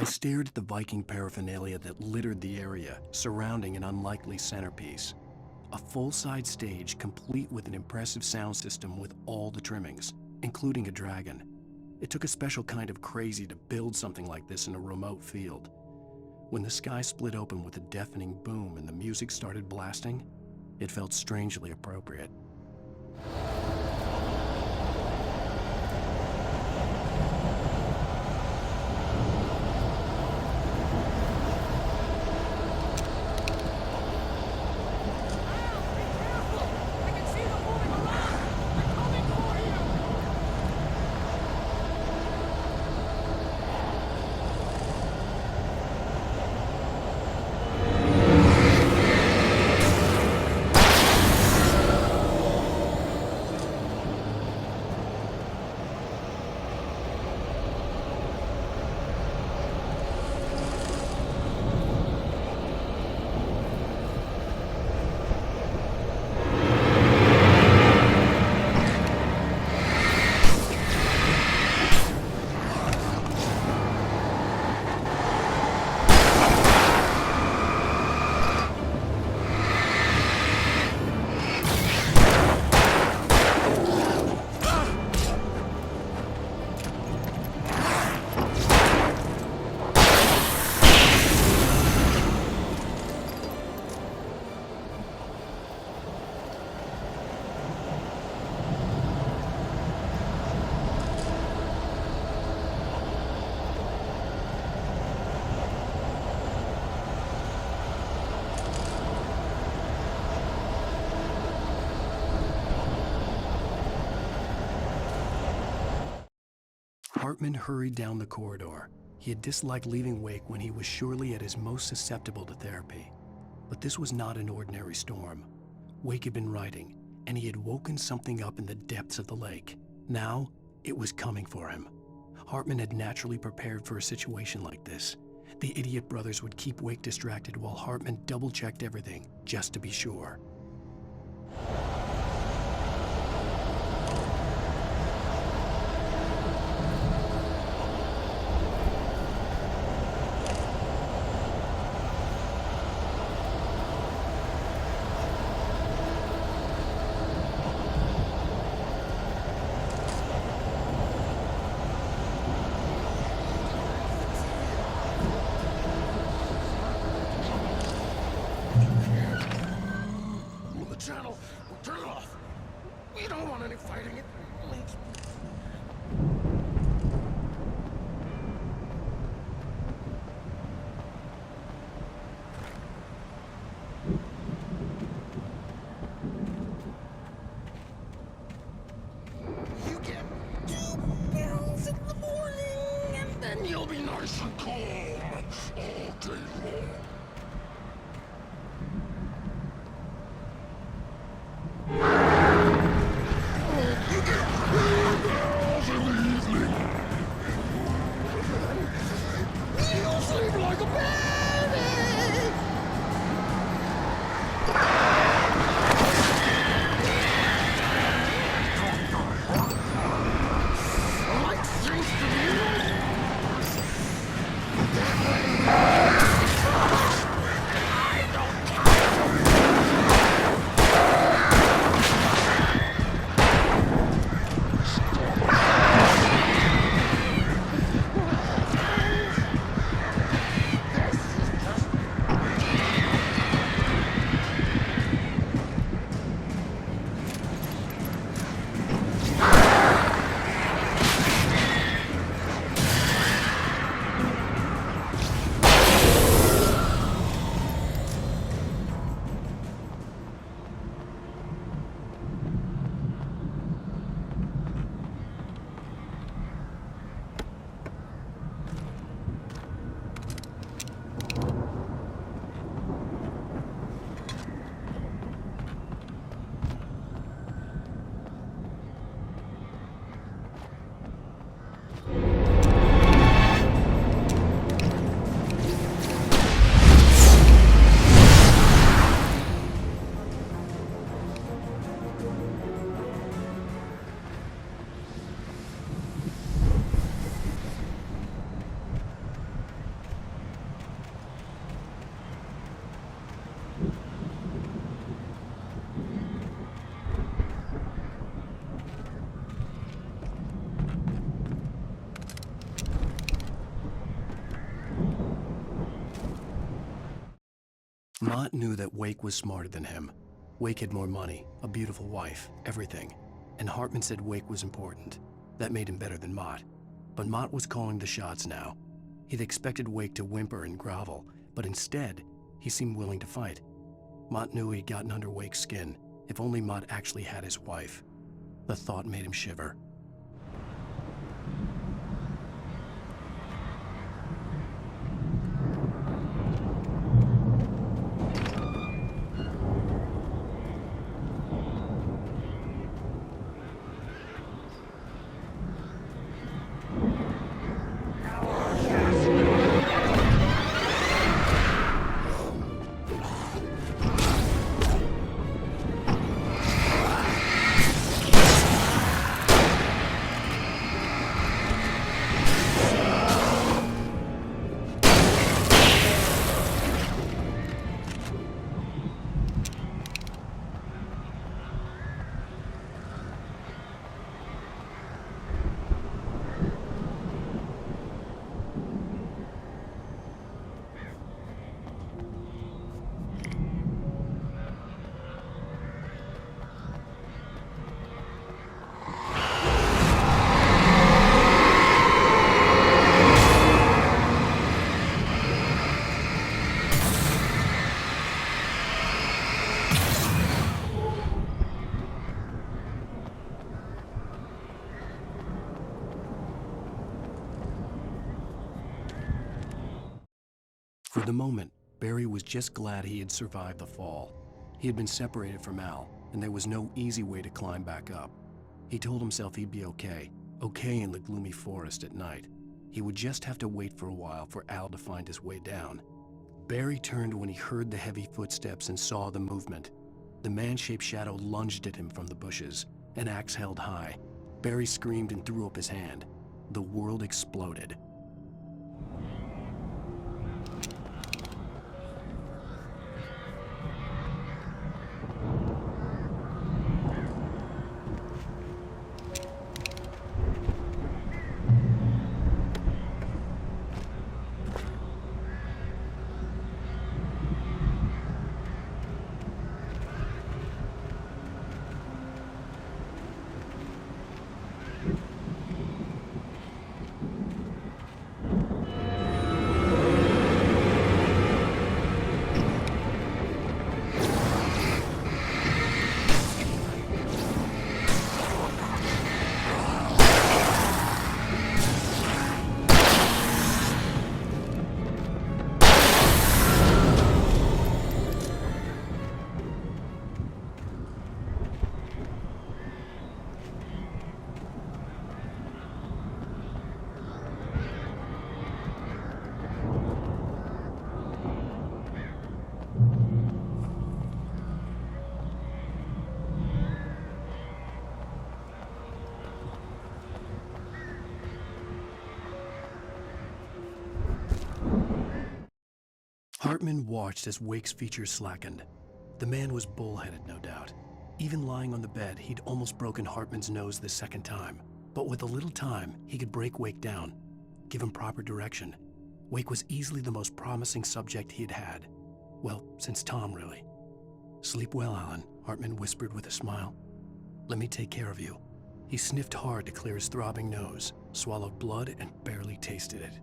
I stared at the Viking paraphernalia that littered the area, surrounding an unlikely centerpiece. A full-size stage complete with an impressive sound system with all the trimmings, including a dragon. It took a special kind of crazy to build something like this in a remote field. When the sky split open with a deafening boom and the music started blasting, it felt strangely appropriate. Hartman hurried down the corridor. He had disliked leaving Wake when he was surely at his most susceptible to therapy. But this was not an ordinary storm. Wake had been writing, and he had woken something up in the depths of the lake. Now, it was coming for him. Hartman had naturally prepared for a situation like this. The idiot brothers would keep Wake distracted while Hartman double-checked everything, just to be sure. Channel, turn it off. We don't want any fighting. It makes... You get 2 pills in the morning, and then you'll be nice and calm all day long. You get Mott knew that Wake was smarter than him. Wake had more money, a beautiful wife, everything. And Hartman said Wake was important. That made him better than Mott. But Mott was calling the shots now. He'd expected Wake to whimper and grovel, but instead, he seemed willing to fight. Mott knew he'd gotten under Wake's skin. If only Mott actually had his wife. The thought made him shiver. For the moment, Barry was just glad he had survived the fall. He had been separated from Al, and there was no easy way to climb back up. He told himself he'd be okay in the gloomy forest at night. He would just have to wait for a while for Al to find his way down. Barry turned when he heard the heavy footsteps and saw the movement. The man-shaped shadow lunged at him from the bushes, an axe held high. Barry screamed and threw up his hand. The world exploded. Hartman watched as Wake's features slackened. The man was bullheaded, no doubt. Even lying on the bed, he'd almost broken Hartman's nose the second time. But with a little time, he could break Wake down, give him proper direction. Wake was easily the most promising subject he'd had. Well, since Tom, really. "Sleep well, Alan," Hartman whispered with a smile. "Let me take care of you." He sniffed hard to clear his throbbing nose, swallowed blood, and barely tasted it.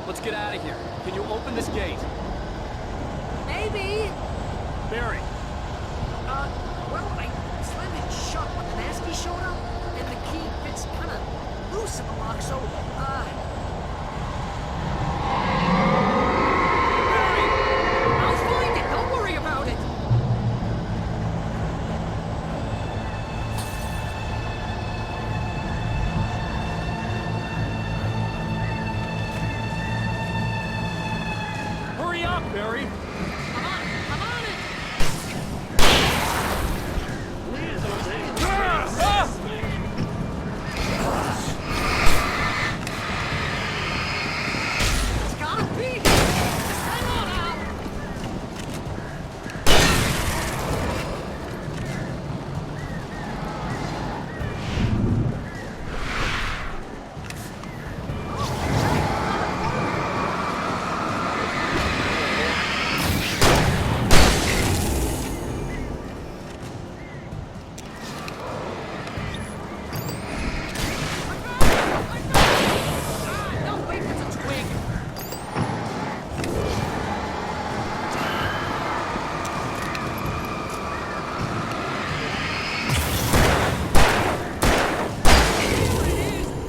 Let's get out of here. Can you open this gate? Maybe. Barry. Well, I slammed it shut when the Nasty showed up, and the key fits kind of loose in the lock, so, Barry! I'll find it, don't worry about it! Barry. I'm on it! It's gotta be! Just hang on, Al! No, wait, it's a twig.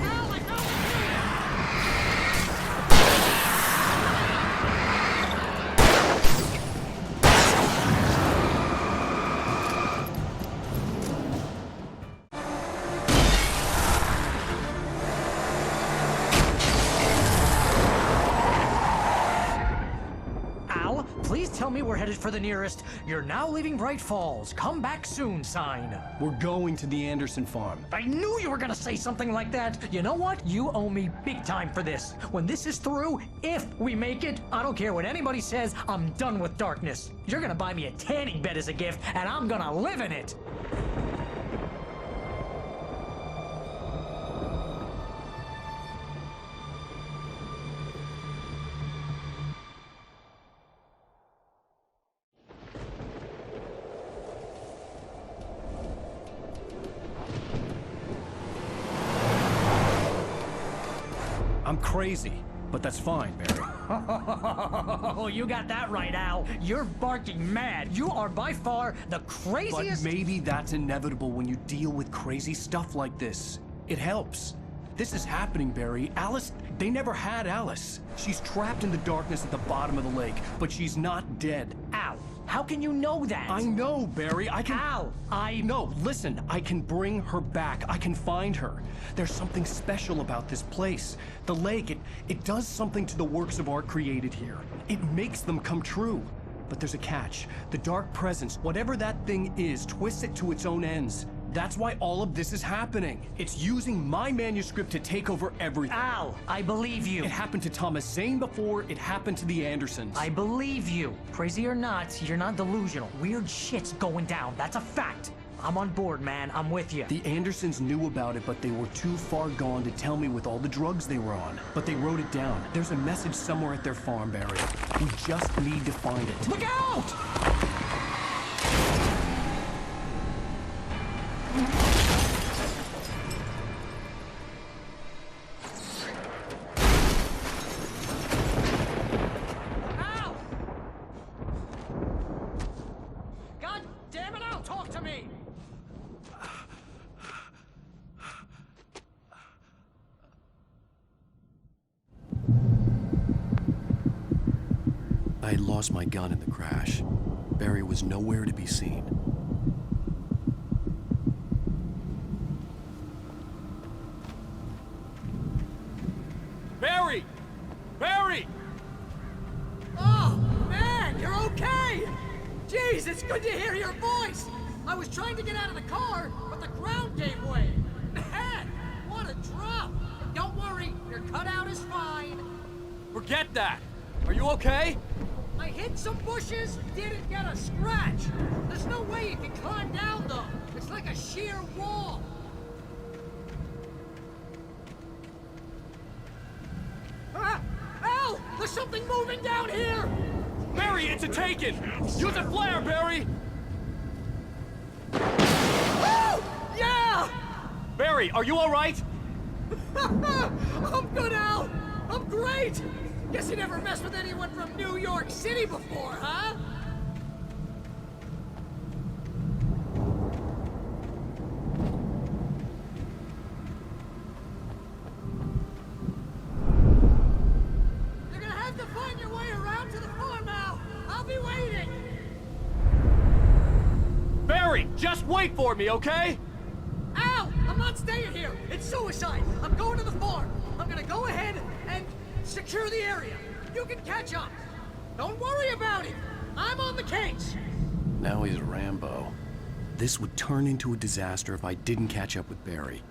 Al, I got it! Al, please tell me we're headed for the nearest "You're now leaving Bright Falls. Come back soon" sign. We're going to the Anderson farm. I knew you were gonna say something like that. You know what? You owe me big time for this. When this is through, if we make it, I don't care what anybody says, I'm done with darkness. You're gonna buy me a tanning bed as a gift, and I'm gonna live in it. I'm crazy, but that's fine, Barry. Oh, you got that right, Al. You're barking mad. You are by far the But craziest. maybe that's inevitable when you deal with crazy stuff like this. It helps. This is happening, Barry. Alice, they never had Alice. She's trapped in the darkness at the bottom of the lake, but she's not dead. Al, how can you know that? I know, Barry. I can... Al, No, listen. I can bring her back. I can find her. There's something special about this place. The lake, it does something to the works of art created here. It makes them come true. But there's a catch. The dark presence, whatever that thing is, twists it to its own ends. That's why all of this is happening. It's using my manuscript to take over everything. Al, I believe you. It happened to Thomas Zane before, it happened to the Andersons. I believe you. Crazy or not, you're not delusional. Weird shit's going down. That's a fact. I'm on board, man. I'm with you. The Andersons knew about it, but they were too far gone to tell me with all the drugs they were on. But they wrote it down. There's a message somewhere at their farm, Barry. We just need to find it. Look out! Al! God damn it, Al, talk to me! I had lost my gun in the crash. Barry was nowhere to be seen. Barry! Barry! Oh, man, you're okay! Jeez, it's good to hear your voice! I was trying to get out of the car, but the ground gave way. Man, what a drop! Don't worry, your cutout is fine. Forget that! Are you okay? I hit some bushes, didn't get a scratch. There's no way you can climb down, though. It's like a sheer wall. Ah! Al! There's something moving down here! Barry, it's a taken! Use a flare, Barry! Oh! Yeah! Barry, are you alright? I'm good, Al! I'm great! Guess you never messed with anyone from New York City before, huh? You're gonna have to find your way around to the farm, Al! I'll be waiting! Barry, just wait for me, okay? Al! I'm not staying here! It's suicide! I'm going to the farm! I'm gonna go ahead and secure the area! You can catch up! Don't worry about it. I'm on the case. Now he's Rambo. This would turn into a disaster if I didn't catch up with Barry.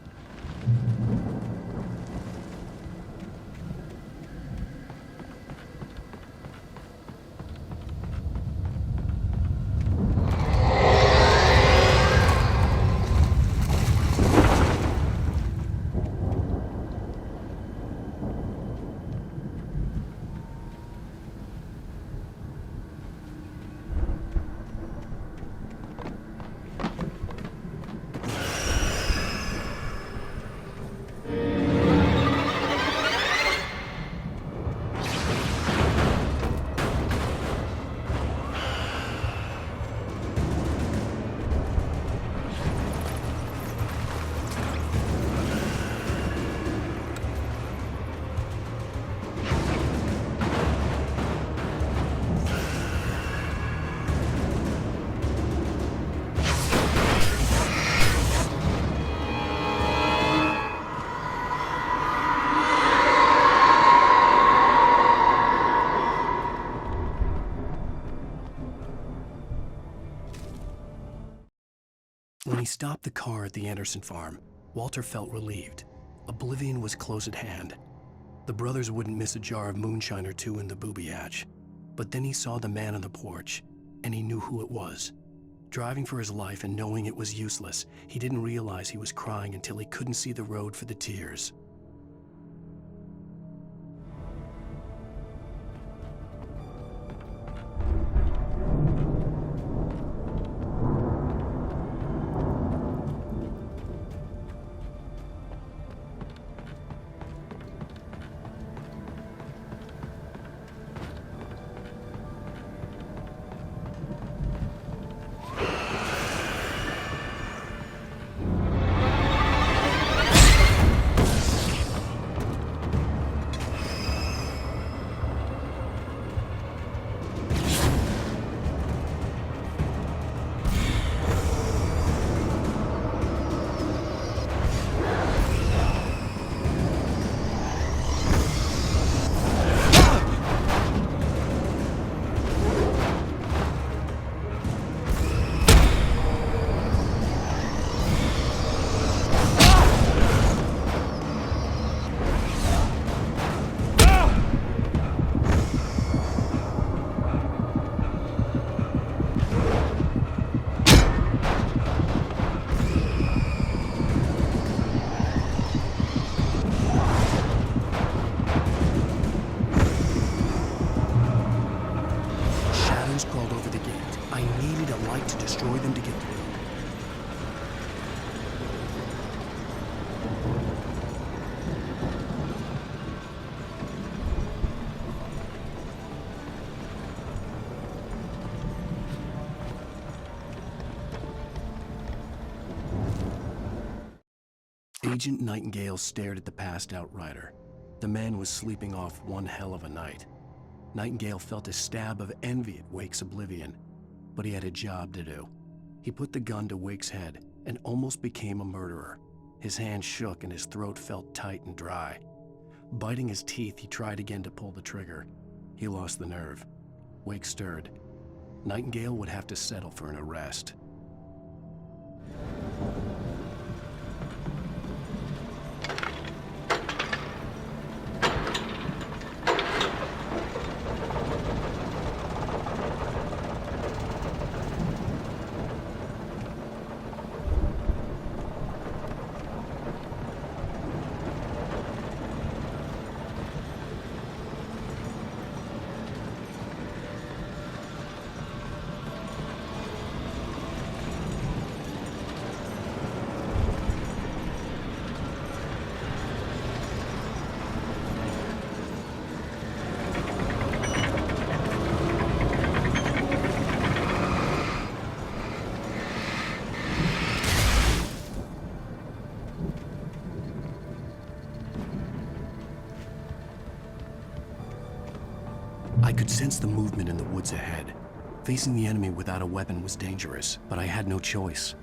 When he stopped the car at the Anderson farm, Walter felt relieved. Oblivion was close at hand. The brothers wouldn't miss a jar of moonshine or two in the booby hatch. But then he saw the man on the porch, and he knew who it was. Driving for his life and knowing it was useless, he didn't realize he was crying until he couldn't see the road for the tears. Crawled over the gate. I needed a light to destroy them to get through. Agent Nightingale stared at the passed-out rider. The man was sleeping off one hell of a night. Nightingale felt a stab of envy at Wake's oblivion, but he had a job to do. He put the gun to Wake's head and almost became a murderer. His hand shook and his throat felt tight and dry. Biting his teeth, he tried again to pull the trigger. He lost the nerve. Wake stirred. Nightingale would have to settle for an arrest. I could sense the movement in the woods ahead. Facing the enemy without a weapon was dangerous, but I had no choice.